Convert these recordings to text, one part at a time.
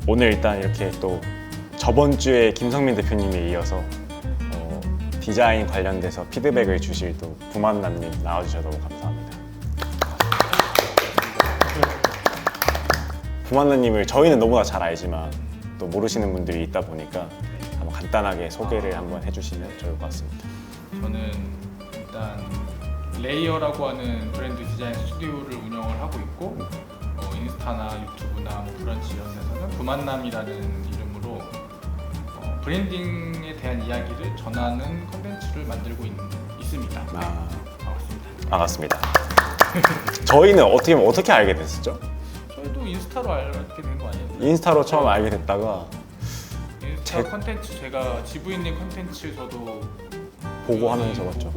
오늘 일단 이렇게 또 저번 주에 김성민 대표님에 이어서 디자인 관련돼서 피드백을 주실 또 부만남님 나와주셔서 너무 감사합니다. 부만남님을 저희는 너무나 잘 알지만 또 모르시는 분들이 있다 보니까 한번 간단하게 소개를 한번 해주시면 좋을 것 같습니다. 저는 일단 레이어라고 하는 브랜드 디자인 스튜디오를 운영을 하고 있고 인스타나 유튜브나 뭐 브런치 이런 데서는 부만남이라는 이름으로 브랜딩에 대한 이야기를 전하는 컨텐츠를 만들고 있습니다. 반갑습니다. 반갑습니다. 저희는 어떻게 알게 됐었죠? 저희도 인스타로 알게 된 거 아니에요? 인스타로 처음 알게 됐다가 인스타 컨텐츠 제가 지부인님 컨텐츠에서도 보고 하면서 봤죠.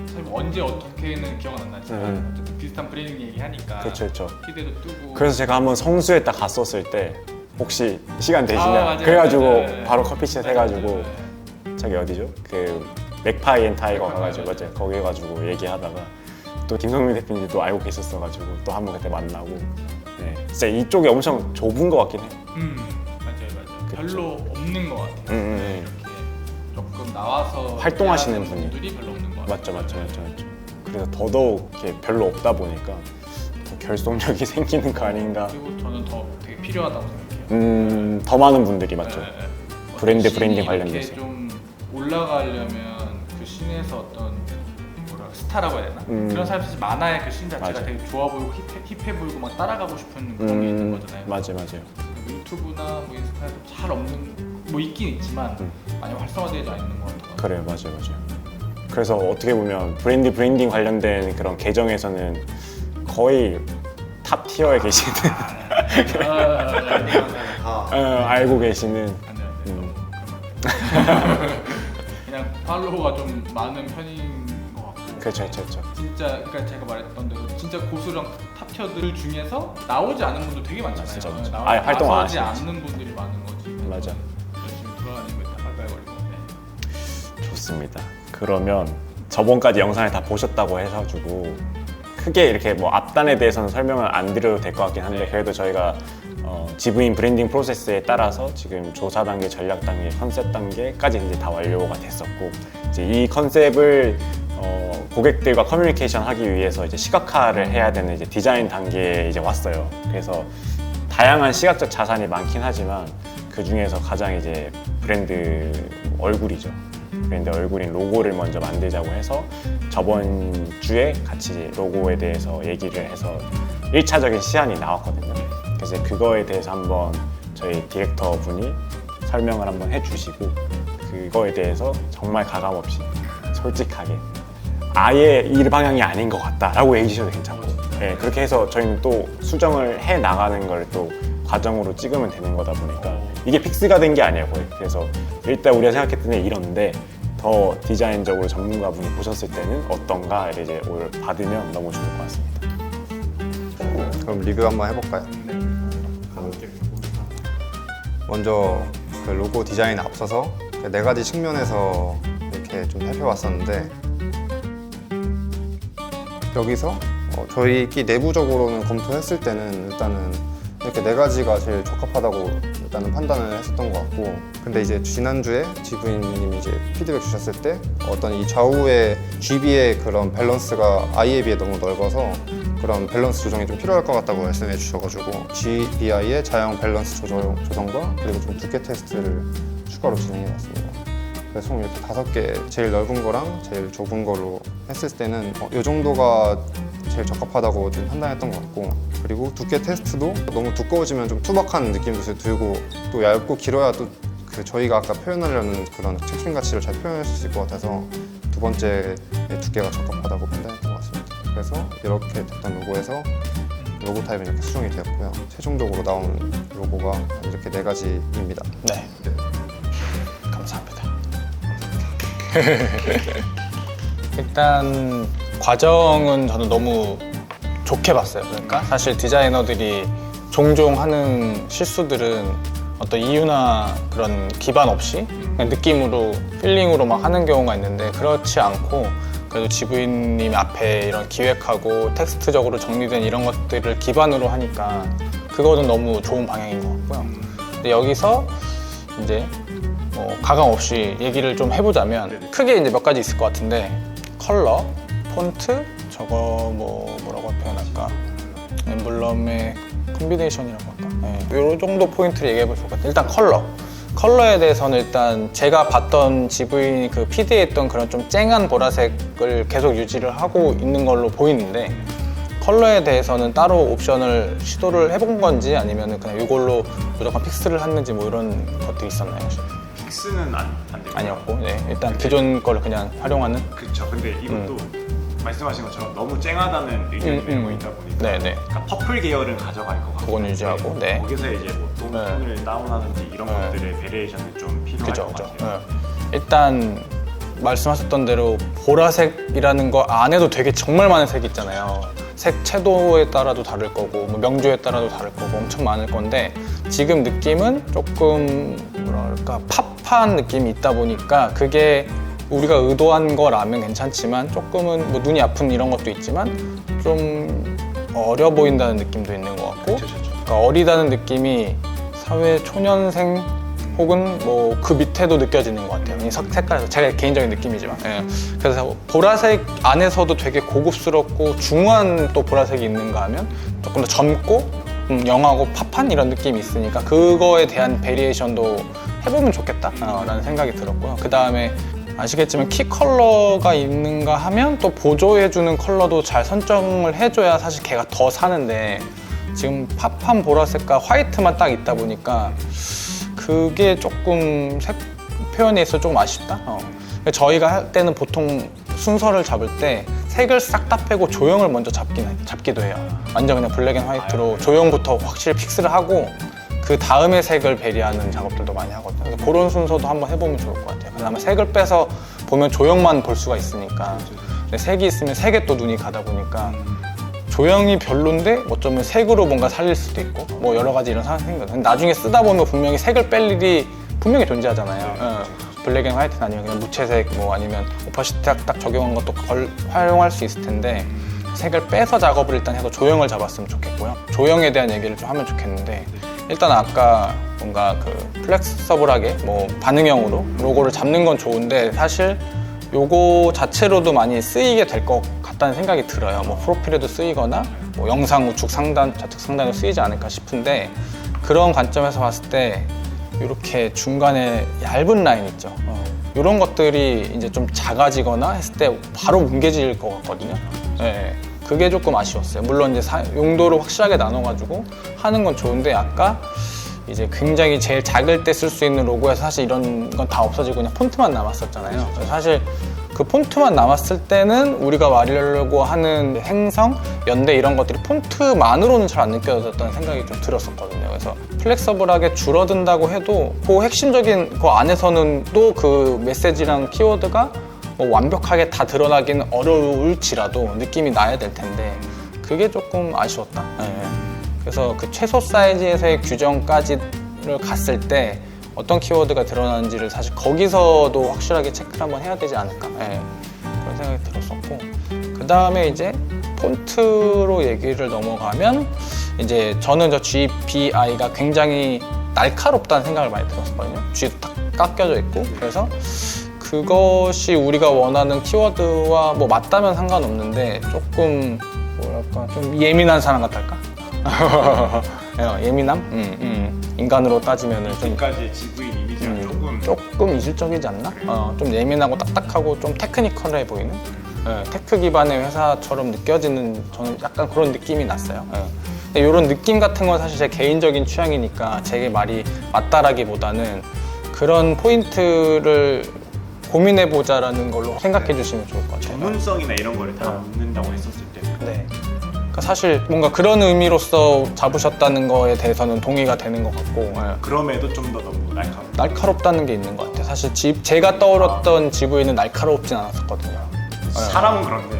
사실 언제 어떻게는 기억은 안 나지만 어쨌든 비슷한 브랜딩 얘기하니까 그렇죠. 피드도 뜨고. 그래서 제가 한번 성수에 딱 갔었을 때 혹시 시간 되시냐? 맞아요. 그래가지고 맞아요. 바로 커피챗 해가지고 맞아요. 저기 어디죠? 그 맥파이 앤 타이거 가가지고 맞아요. 거기 해가지고 얘기하다가 또 김성민 대표님도 알고 계셨어가지고 또 한번 그때 만나고 네. 진짜 이쪽이 엄청 좁은 것 같긴 해요. 맞아요. 그쵸. 별로 없는 것 같아요. 이렇게 조금 나와서 활동하시는 얘기하는 분이. 분들이 별로 없는 것 같아요. 맞죠. 그래서 더더욱 이렇게 별로 없다 보니까 더 결속력이 생기는 거 아닌가. 그리고 저는 더 되게 필요하다고 생각해요. 더 많은 분들이 맞죠. 네. 브랜딩 씬이 관련돼서. 이렇게 좀 올라가려면 그 씬에서 어떤 스타라고 해야 되나? 그런 사람들이 많아야 그 씬 자체가 맞아요. 되게 좋아 보이고 힙해 보이고 막 따라가고 싶은 그런 게 있는 거잖아요. 맞아요. 유튜브나 뭐 인스타에도 잘 없는 뭐 있긴 있지만 많이 활성화되지 않는 것 같아요. 그래요, 맞아요. 그래서 어떻게 보면 브랜딩 관련된 그런 계정에서는 거의 탑 티어에 계시는 알고 계시는 그냥 팔로워가 좀 많은 편인 것 같고. 그렇죠. 진짜 그러니까 제가 말했던 대로 진짜 고수랑 탑티어들 중에서 나오지 않은 분도 되게 많잖아요. 진짜. 아예 활동 안 나오지 하시는 않는 분들이 많은 거지. 맞아. 열심히 돌아다니고 있다 빨빨거리고. 좋습니다. 그러면 저번까지 영상을 다 보셨다고 해가지고 크게 이렇게 뭐 앞단에 대해서는 설명을 안 드려도 될 것 같긴 한데 그래도 저희가 지부인 브랜딩 프로세스에 따라서 지금 조사 단계, 전략 단계, 컨셉 단계까지 이제 다 완료가 됐었고 이제 이 컨셉을 고객들과 커뮤니케이션 하기 위해서 이제 시각화를 해야 되는 이제 디자인 단계에 이제 왔어요. 그래서 다양한 시각적 자산이 많긴 하지만 그 중에서 가장 이제 브랜드 얼굴이죠. 브랜드 얼굴인 로고를 먼저 만들자고 해서 저번 주에 같이 이제 로고에 대해서 얘기를 해서 1차적인 시안이 나왔거든요. 그래서 그거에 대해서 한번 저희 디렉터 분이 설명을 한번 해주시고 그거에 대해서 정말 가감없이 솔직하게 아예 이 방향이 아닌 것 같다라고 얘기해 주셔도 괜찮고 네, 그렇게 해서 저희는 또 수정을 해 나가는 걸 또 과정으로 찍으면 되는 거다 보니까 이게 픽스가 된 게 아니에요 거의. 그래서 일단 우리가 생각했던 게 이런데 더 디자인적으로 전문가분이 보셨을 때는 어떤가를 이제 오늘 받으면 너무 좋을 것 같습니다. 그럼 리뷰 한번 해볼까요? 먼저 그 로고 디자인에 앞서서 네 가지 측면에서 이렇게 좀 살펴봤었는데 여기서 저희끼리 내부적으로는 검토했을 때는 일단은 이렇게 네 가지가 제일 적합하다고 일단은 판단을 했었던 것 같고 근데 이제 지난주에 지부인님이 이제 피드백 주셨을 때 어떤 이 좌우의 GB의 그런 밸런스가 I에 비해 너무 넓어서 그런 밸런스 조정이 좀 필요할 것 같다고 말씀해 주셔가지고 GBI의 자형 밸런스 조정과 그리고 좀 두께 테스트를 추가로 진행해 봤습니다. 그래서 총 이렇게 5개 제일 넓은 거랑 제일 좁은 거로 했을 때는 이 정도가 제일 적합하다고 좀 판단했던 것 같고 그리고 두께 테스트도 너무 두꺼워지면 좀 투박한 느낌도 들고 또 얇고 길어야 또 그 저희가 아까 표현하려는 그런 책임 가치를 잘 표현할 수 있을 것 같아서 두 번째 두께가 적합하다고 판단했던 것 같습니다. 그래서 이렇게 됐던 로고에서 로고 타입은 이렇게 수정이 되었고요. 최종적으로 나온 로고가 이렇게 네 가지입니다. 네. 감사합니다. 일단 과정은 저는 너무 좋게 봤어요. 그러니까 사실 디자이너들이 종종 하는 실수들은 어떤 이유나 그런 기반 없이 그냥 느낌으로 필링으로 막 하는 경우가 있는데 그렇지 않고 그래도 지부인님 앞에 이런 기획하고 텍스트적으로 정리된 이런 것들을 기반으로 하니까 그거는 너무 좋은 방향인 것 같고요. 근데 여기서 이제 가감 없이 얘기를 좀 해보자면 크게 이제 몇 가지 있을 것 같은데 컬러, 폰트, 저거 뭐라고 표현할까? 엠블럼의 콤비네이션이라고 할까? 네. 이 정도 포인트를 얘기해 볼 것 같아요. 일단 컬러에 대해서는 일단 제가 봤던 GV인이 그 PD에 했던 그런 좀 쨍한 보라색을 계속 유지를 하고 있는 걸로 보이는데 컬러에 대해서는 따로 옵션을 시도를 해본 건지 아니면 그냥 이걸로 무조건 픽스를 했는지 뭐 이런 것들이 있었나요? 픽스는 안 되고 아니었고, 네. 일단 기존 거를 그냥 활용하는. 그렇죠. 근데 이것도 말씀하신 것처럼 너무 쨍하다는 의견이 내고 있다 보니까 네네. 그러니까 퍼플 계열은 가져갈 것 같고 그건 유지하고, 네. 거기서 이제 뭐 톤을 다운하든지 이런 것들의 베리에이션이 좀 필요할 그죠, 것 그죠. 같아요. 일단 말씀하셨던 대로 보라색이라는 거 안에도 되게 정말 많은 색이 있잖아요. 색 채도에 따라도 다를 거고 뭐 명조에 따라도 다를 거고 엄청 많을 건데 지금 느낌은 조금 뭐랄까 팝한 느낌이 있다 보니까 그게 우리가 의도한 거라면 괜찮지만 조금은 뭐 눈이 아픈 이런 것도 있지만 좀 어려 보인다는 느낌도 있는 것 같고 그러니까 어리다는 느낌이 사회 초년생 혹은 뭐 그 밑에도 느껴지는 것 같아요. 이 색깔에서 제 개인적인 느낌이지만. 예. 그래서 보라색 안에서도 되게 고급스럽고 중후한 또 보라색이 있는가 하면 조금 더 젊고 영하고 팝한 이런 느낌이 있으니까 그거에 대한 베리에이션도 해보면 좋겠다라는 생각이 들었고요. 그 다음에 아시겠지만 키 컬러가 있는가 하면 또 보조해주는 컬러도 잘 선정을 해줘야 사실 걔가 더 사는데 지금 팝한 보라색과 화이트만 딱 있다 보니까 그게 조금 색 표현에 있어서 조금 아쉽다. 저희가 할 때는 보통 순서를 잡을 때 색을 싹 다 빼고 조형을 먼저 잡기도 해요. 완전 그냥 블랙 앤 화이트로 조형부터 확실히 픽스를 하고 그 다음에 색을 배리하는 작업들도 많이 하거든요. 그래서 그런 순서도 한번 해보면 좋을 것 같아요. 그다음에 색을 빼서 보면 조형만 볼 수가 있으니까 근데 색이 있으면 색에 또 눈이 가다 보니까 조형이 별론데 어쩌면 색으로 뭔가 살릴 수도 있고 뭐 여러 가지 이런 상황이 생겨요. 나중에 쓰다 보면 분명히 색을 뺄 일이 분명히 존재하잖아요. 블랙 앤 화이트는 아니면 그냥 무채색 뭐 아니면 오퍼시티 딱 적용한 것도 활용할 수 있을 텐데 색을 빼서 작업을 일단 해서 조형을 잡았으면 좋겠고요. 조형에 대한 얘기를 좀 하면 좋겠는데 일단 아까 뭔가 그 플렉서블하게 뭐 반응형으로 로고를 잡는 건 좋은데 사실 요거 자체로도 많이 쓰이게 될 것 같다는 생각이 들어요. 뭐 프로필에도 쓰이거나 뭐 영상 우측 상단, 좌측 상단에 쓰이지 않을까 싶은데 그런 관점에서 봤을 때 이렇게 중간에 얇은 라인 있죠. 이런 것들이 이제 좀 작아지거나 했을 때 바로 뭉개질 것 같거든요. 네, 그게 조금 아쉬웠어요. 물론 이제 용도를 확실하게 나눠가지고 하는 건 좋은데 아까 이제 굉장히 제일 작을 때 쓸 수 있는 로고에서 사실 이런 건 다 없어지고 그냥 폰트만 남았었잖아요. 사실 그 폰트만 남았을 때는 우리가 말하려고 하는 행성, 연대 이런 것들이 폰트만으로는 잘 안 느껴졌다는 생각이 좀 들었었거든요. 그래서 플렉서블하게 줄어든다고 해도 그 핵심적인 그 안에서는 또 그 메시지랑 키워드가 뭐 완벽하게 다 드러나기는 어려울지라도 느낌이 나야 될 텐데 그게 조금 아쉬웠다. 네. 그래서 그 최소 사이즈에서의 규정까지를 갔을 때 어떤 키워드가 드러나는지를 사실 거기서도 확실하게 체크를 한번 해야 되지 않을까 그런 생각이 들었었고 그 다음에 이제 폰트로 얘기를 넘어가면 이제 저는 저 GBI가 굉장히 날카롭다는 생각을 많이 들었거든요. G도 딱 깎여져 있고 그래서 그것이 우리가 원하는 키워드와 뭐 맞다면 상관없는데 조금 뭐랄까 좀 예민한 사람 같달까? 예민함? 인간으로 따지면은 좀 지금까지 GV인 이미지가 조금 이질적이지 않나? 좀 예민하고 딱딱하고 좀 테크니컬해 보이는 테크 기반의 회사처럼 느껴지는 저는 약간 그런 느낌이 났어요. 근데 이런 느낌 같은 건 사실 제 개인적인 취향이니까 제 말이 맞다라기보다는 그런 포인트를 고민해보자라는 걸로 생각해 주시면 좋을 것 같아요. 전문성이나 이런 거를 다 묻는다고 했었을 때 네. 그러니까 사실 뭔가 그런 의미로서 잡으셨다는 거에 대해서는 동의가 되는 것 같고 그럼에도 좀 더 너무 날카롭다는 게 있는 것 같아요. 사실 제가 떠올렸던 GV는 날카롭진 않았었거든요. 사람은 그런데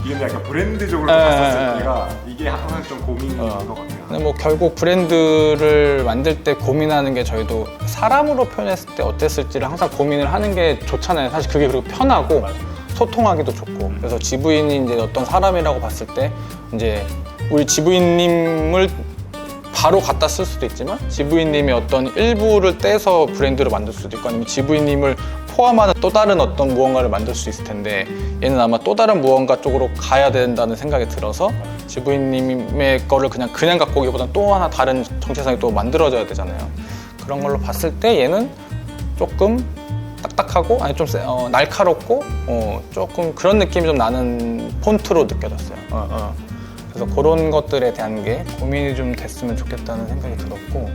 이게 약간 브랜드적으로 봤었을 때가 이게 항상 좀 고민이 있는 것 같아요. 근데 뭐 결국 브랜드를 만들 때 고민하는 게 저희도 사람으로 표현했을 때 어땠을지를 항상 고민을 하는 게 좋잖아요. 사실 그게 그리고 편하고 소통하기도 좋고 그래서 GV인이 이제 어떤 사람이라고 봤을 때 이제 우리 GV님을 바로 갖다 쓸 수도 있지만 GV님이 어떤 일부를 떼서 브랜드로 만들 수도 있고 아니면 GV님을 포함하는 또 다른 어떤 무언가를 만들 수 있을 텐데 얘는 아마 또 다른 무언가 쪽으로 가야 된다는 생각이 들어서 GV님의 거를 그냥 갖고 오기보다는 또 하나 다른 정체성이 또 만들어져야 되잖아요. 그런 걸로 봤을 때 얘는 조금 딱딱하고 아니 좀 날카롭고 조금 그런 느낌이 좀 나는 폰트로 느껴졌어요. 그래서 그런 것들에 대한 게 고민이 좀 됐으면 좋겠다는 생각이 들었고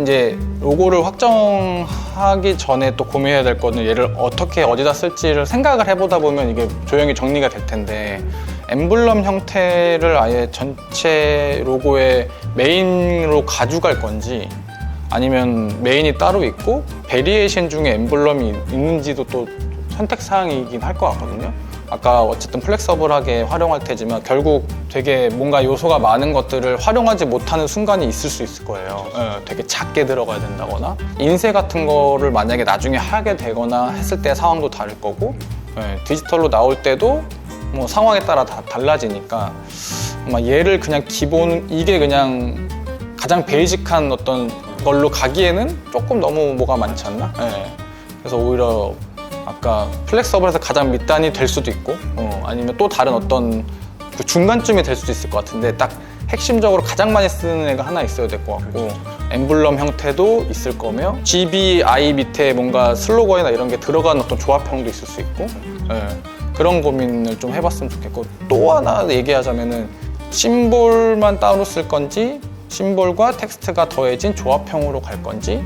이제 로고를 확정하기 전에 또 고민해야 될 거는 얘를 어떻게 어디다 쓸지를 생각을 해보다 보면 이게 조용히 정리가 될 텐데 엠블럼 형태를 아예 전체 로고의 메인으로 가져갈 건지 아니면 메인이 따로 있고 베리에이션 중에 엠블럼이 있는지도 또 선택사항이긴 할 것 같거든요. 아까 어쨌든 플렉서블하게 활용할 테지만 결국 되게 뭔가 요소가 많은 것들을 활용하지 못하는 순간이 있을 수 있을 거예요. 되게 작게 들어가야 된다거나 인쇄 같은 거를 만약에 나중에 하게 되거나 했을 때 상황도 다를 거고 디지털로 나올 때도 뭐 상황에 따라 다 달라지니까 아마 얘를 그냥 기본 이게 그냥 가장 베이직한 어떤 걸로 가기에는 조금 너무 뭐가 많지 않나? 그래서 오히려 아까 플렉서블에서 가장 밑단이 될 수도 있고 아니면 또 다른 어떤 그 중간쯤이 될 수도 있을 것 같은데 딱 핵심적으로 가장 많이 쓰는 애가 하나 있어야 될 것 같고 엠블럼 형태도 있을 거며 GBI 밑에 뭔가 슬로건이나 이런 게 들어간 어떤 조합형도 있을 수 있고 그런 고민을 좀 해봤으면 좋겠고 또 하나 얘기하자면은 심볼만 따로 쓸 건지 심볼과 텍스트가 더해진 조합형으로 갈 건지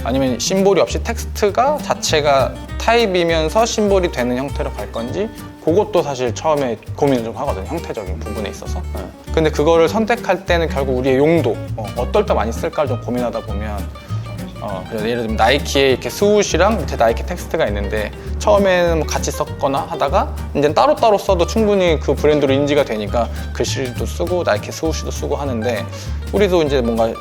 아니면 심볼이 없이 텍스트가 자체가 타입이면서 심볼이 되는 형태로 갈 건지 그것도 사실 처음에 고민을 좀 하거든요. 형태적인 부분에 있어서. 근데 그거를 선택할 때는 결국 우리의 용도 어떨 때 많이 쓸까를 좀 고민하다 보면 그래서 예를 들면 나이키에 이렇게 스우시랑 밑에 나이키 텍스트가 있는데 처음에는 뭐 같이 썼거나 하다가 이제 따로따로 써도 충분히 그 브랜드로 인지가 되니까 글씨도 쓰고 나이키 스우시도 쓰고 하는데 우리도 이제 뭔가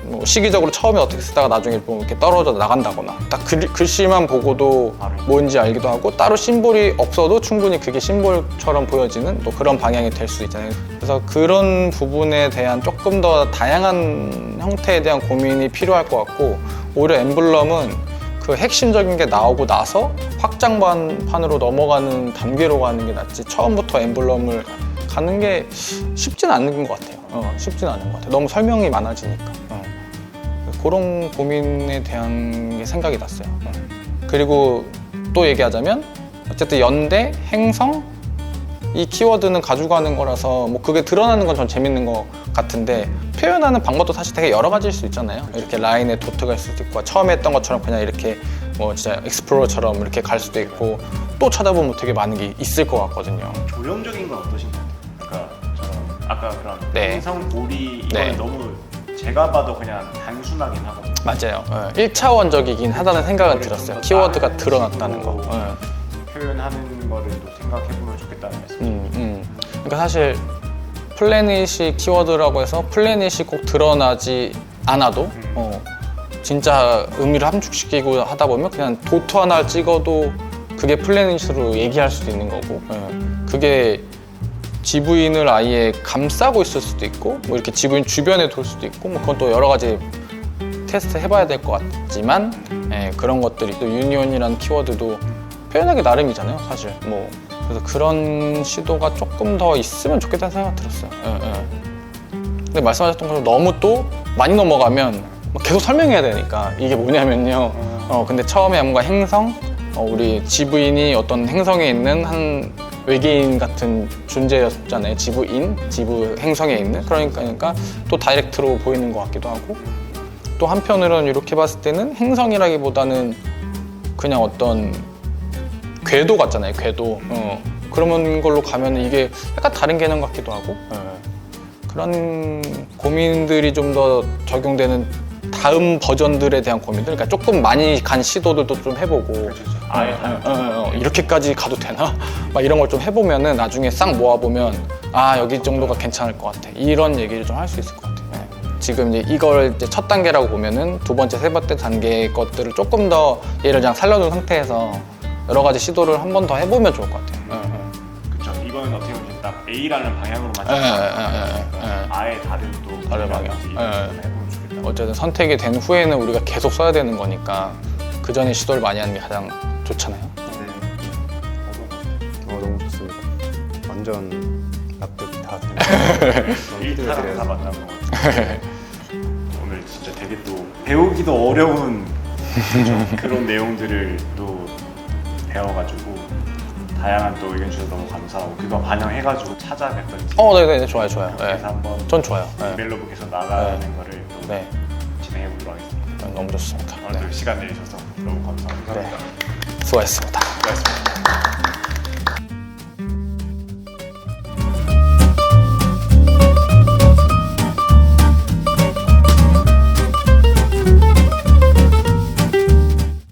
뭐 시기적으로 처음에 어떻게 쓰다가 나중에 뭐 이렇게 떨어져 나간다거나 딱 글씨만 보고도 뭔지 알기도 하고 따로 심볼이 없어도 충분히 그게 심볼처럼 보여지는 또 그런 방향이 될 수 있잖아요. 그래서 그런 부분에 대한 조금 더 다양한 형태에 대한 고민이 필요할 것 같고 오히려 엠블럼은 그 핵심적인 게 나오고 나서 확장판으로 넘어가는 단계로 가는 게 낫지 처음부터 엠블럼을 가는 게 쉽지는 않은 것 같아요. 쉽지는 않은 것 같아요. 너무 설명이 많아지니까. 그런 고민에 대한 게 생각이 났어요. 그리고 또 얘기하자면 어쨌든 연대, 행성 이 키워드는 가져가는 거라서 뭐 그게 드러나는 건 전 재밌는 것 같은데 표현하는 방법도 사실 되게 여러 가지일 수 있잖아요. 이렇게 라인에 도트가 있을 수도 있고 처음에 했던 것처럼 그냥 이렇게 뭐 진짜 익스플로러처럼 이렇게 갈 수도 있고 또 찾아보면 되게 많은 게 있을 것 같거든요. 조형적인 건 어떠신가요? 그러니까 아까 그런 네. 행성고리 이거는 네. 너무 제가 봐도 그냥 단순하긴 하거든요. 맞아요. 1차원적이긴 하다는 생각은 들었어요. 키워드가 드러났다는 거. 표현하는 거를 또 생각해보면 좋겠다는 말씀. 그러니까 사실 플래닛이 키워드라고 해서 플래닛이 꼭 드러나지 않아도 진짜 의미를 함축시키고 하다 보면 그냥 도트 하나 찍어도 그게 플래닛으로 얘기할 수도 있는 거고 그게 GV인을 아예 감싸고 있을 수도 있고 뭐 이렇게 GV인 주변에 돌 수도 있고 뭐 그건 또 여러 가지 테스트 해봐야 될 것 같지만 그런 것들이 또 유니온이라는 키워드도 표현하기 나름이잖아요 사실 뭐 그래서 그런 시도가 조금 더 있으면 좋겠다는 생각이 들었어요. 근데 말씀하셨던 것처럼 너무 또 많이 넘어가면 계속 설명해야 되니까 이게 뭐냐면요. 근데 처음에 뭔가 행성, 우리 GV인이 어떤 행성에 있는 한 외계인 같은 존재였잖아요. 지부 행성에 있는 그러니까 또 다이렉트로 보이는 것 같기도 하고 또 한편으로는 이렇게 봤을 때는 행성이라기보다는 그냥 어떤 궤도 같잖아요. 궤도. 그런 걸로 가면 이게 약간 다른 개념 같기도 하고 그런 고민들이 좀 더 적용되는 다음 버전들에 대한 고민들 그러니까 조금 많이 간 시도들도 좀 해보고 이렇게까지 가도 되나? 막 이런 걸 좀 해보면은 나중에 싹 모아보면 아 여기 정도가 괜찮을 것 같아 이런 얘기를 좀 할 수 있을 것 같아요. 지금 이제 이걸 이제 첫 단계라고 보면은 두 번째, 세 번째 단계 것들을 조금 더 얘를 그냥 살려둔 상태에서 여러 가지 시도를 한 번 더 해보면 좋을 것 같아요. 그렇죠. 이거는 어떻게 보면 딱 A라는 방향으로만 예, 그러니까 아예 다른 또 다른 방향. 해보면 좋겠다. 어쨌든 선택이 된 후에는 우리가 계속 써야 되는 거니까 그 전에 시도를 많이 하는 게 가장 좋잖아요. 너무 좋습니다. 완전 납득 다 되는 그런 팁을 다 드려요. 만난 것 같아요. 오늘 진짜 되게 또 배우기도 어려운 그런 내용들을 또 배워가지고 다양한 또 의견 주셔서 너무 감사하고 그거 반영해가지고 찾아뵙던지 네네, 좋아요. 네. 그래서 한번 전 좋아요. 네. 디벨로브 계속 나가는 거를 또 네. 진행해 보도록 하겠습니다. 너무 좋습니다. 오늘 네. 또 시간 내주셔서 너무 감사합니다. 네. 수고하셨습니다. 수고하셨습니다.